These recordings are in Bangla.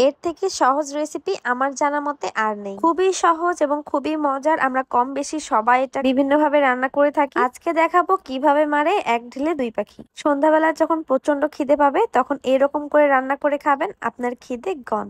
এর থেকে সহজ রেসিপি আমার জানা মতে আর নেই। খুবই সহজ এবং খুবই মজার। আমরা কম বেশি সবাই এটা বিভিন্ন ভাবে রান্না করে থাকি। আজকে দেখাবো কিভাবে মারে এক ঢিলে দুই পাখি। সন্ধ্যাবেলা যখন প্রচন্ড খিদে পাবে তখন এরকম করে রান্না করে খাবেন, আপনার খিদে গন।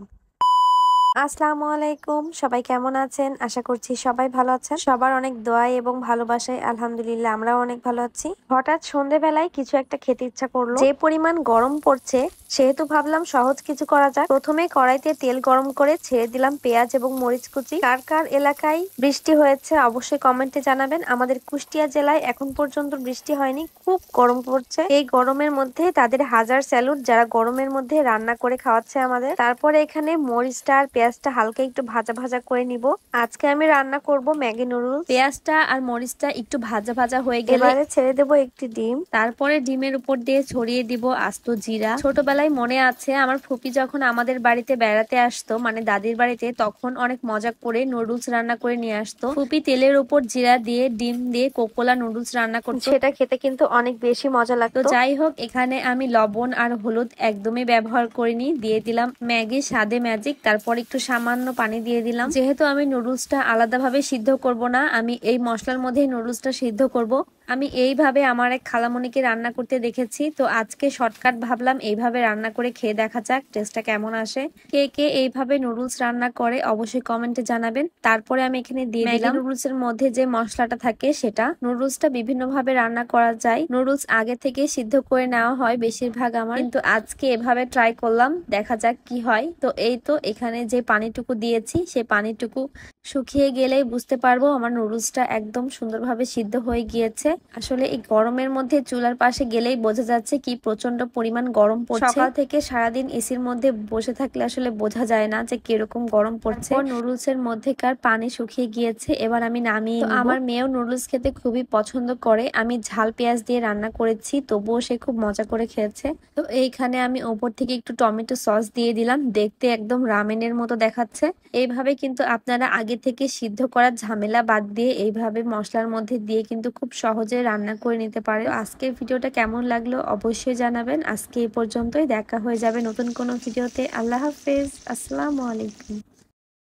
আসসালামু আলাইকুম, সবাই কেমন আছেন? আশা করছি সবাই ভালো আছেন। সবার অনেক দোয়াই এবং ভালোবাসায় আলহামদুলিল্লাহ আমরাও অনেক ভালো আছি। হঠাৎ সন্ধ্যেবেলায় কিছু একটা খেতে ইচ্ছা করলো। যে পরিমাণ গরম পড়ছে সেহেতু ভাবলাম সহজ কিছু করা যাক। প্রথমে কড়াইতে তেল গরম করে ছেড়ে দিলাম পেঁয়াজ এবং মরিচ কুচি। কার কার এলাকায় বৃষ্টি হয়েছে অবশ্যই কমেন্টে জানাবেন। আমাদের কুষ্টিয়া জেলায় এখন পর্যন্ত বৃষ্টি হয়নি, খুব গরম পড়ছে। এই গরমের মধ্যে তাদের হাজার স্যালুট যারা গরমের মধ্যে রান্না করে খাওয়াচ্ছে আমাদের। তারপরে এখানে মরিচটা আর পেঁয়াজটা হালকা একটু ভাজা ভাজা করে নিব। আজকে আমি রান্না করব ম্যাগি নুডলস। পেঁয়াজটা আর মরিচটা একটু ভাজা ভাজা হয়ে গেলে এবারে ছেড়ে দেব একটি ডিম। তারপরে ডিমের উপর দিয়ে ছড়িয়ে দিব আস্ত জিরা। ছোটবেলায় মনে আছে আমার ফুপি যখন আমাদের বাড়িতে বেড়াতে আসতো, মানে দাদির বাড়িতে, তখন অনেক মজা করে নুডলস রান্না করে নিয়ে আসতো। ফুপি তেলের উপর জিরা দিয়ে ডিম দিয়ে কোকোলা নুডলস রান্না করতো, সেটা খেতে কিন্তু অনেক বেশি মজা লাগতো। যাই হোক, এখানে আমি লবণ আর হলুদ একদমই ব্যবহার করিনি, দিয়ে দিলাম ম্যাগি স্বাদে ম্যাজিক। তারপর একটু সামান্য পানি দিয়ে দিলাম। যেহেতু আমি নুডলসটা আলাদাভাবে সিদ্ধ করব না, আমি এই মশলার মধ্যে নুডলসটা সিদ্ধ করব। আমি এইভাবে আমার এক খালামণিকে রান্না করতে দেখেছি, তো আজকে শর্টকাট ভাবলাম এইভাবে রান্না করে খেয়ে দেখা যাক টেস্টটা কেমন আসে। কে কে এইভাবে নুডলস রান্না করে অবশ্যই কমেন্টে জানাবেন। তারপরে আমি এখানে দিয়ে দিলাম নুডলস এর মধ্যে যে মশলাটা থাকে সেটা। নুডলসটা বিভিন্ন ভাবে রান্না করা যায়, নুডলস আগে থেকে সিদ্ধ করে নেওয়া হয় বেশিরভাগ আমার, কিন্তু আজকে এভাবে ট্রাই করলাম, দেখা যাক কি হয়। তো এই তো এখানে যে পানিটুকু দিয়েছি সেই পানিটুকু শুকিয়ে গেলেই বুঝতে পারবো আমার নুডলসটা একদম সুন্দরভাবে সিদ্ধ হয়ে গিয়েছে। আসলে এই গরমের মধ্যে চুলার পাশে গেলেই বোঝা যাচ্ছে কি প্রচন্ড পরিমাণ গরম পড়ছে। সকাল থেকে সারাদিন এসির মধ্যে বসে থাকলে আসলে বোঝা যায় না যে কিরকম গরম পড়ছে। নুডলস এর মধ্যেকার পানি শুকিয়ে গিয়েছে, এবার আমি নামিয়ে নিব। আমার মেয়েও নুডলস খেতে খুবই পছন্দ করে। আমি ঝাল পেঁয়াজ দিয়ে রান্না করেছি, তবুও সে খুব মজা করে খেয়েছে। তো এইখানে আমি ওপর থেকে একটু টমেটো সস দিয়ে দিলাম, দেখতে একদম রামেনের মতো দেখাচ্ছে। এইভাবে কিন্তু আপনারা আগে থেকে সিদ্ধ করার ঝামেলা বাদ দিয়ে এইভাবে মশলার মধ্যে দিয়ে কিন্তু খুব সহজে রান্না করে নিতে পারে। আজকের ভিডিওটা কেমন লাগলো অবশ্যই জানাবেন। আজকে এই পর্যন্তই, দেখা হয়ে যাবে নতুন কোনো ভিডিওতে। আল্লাহ হাফেজ, আসসালামু আলাইকুম।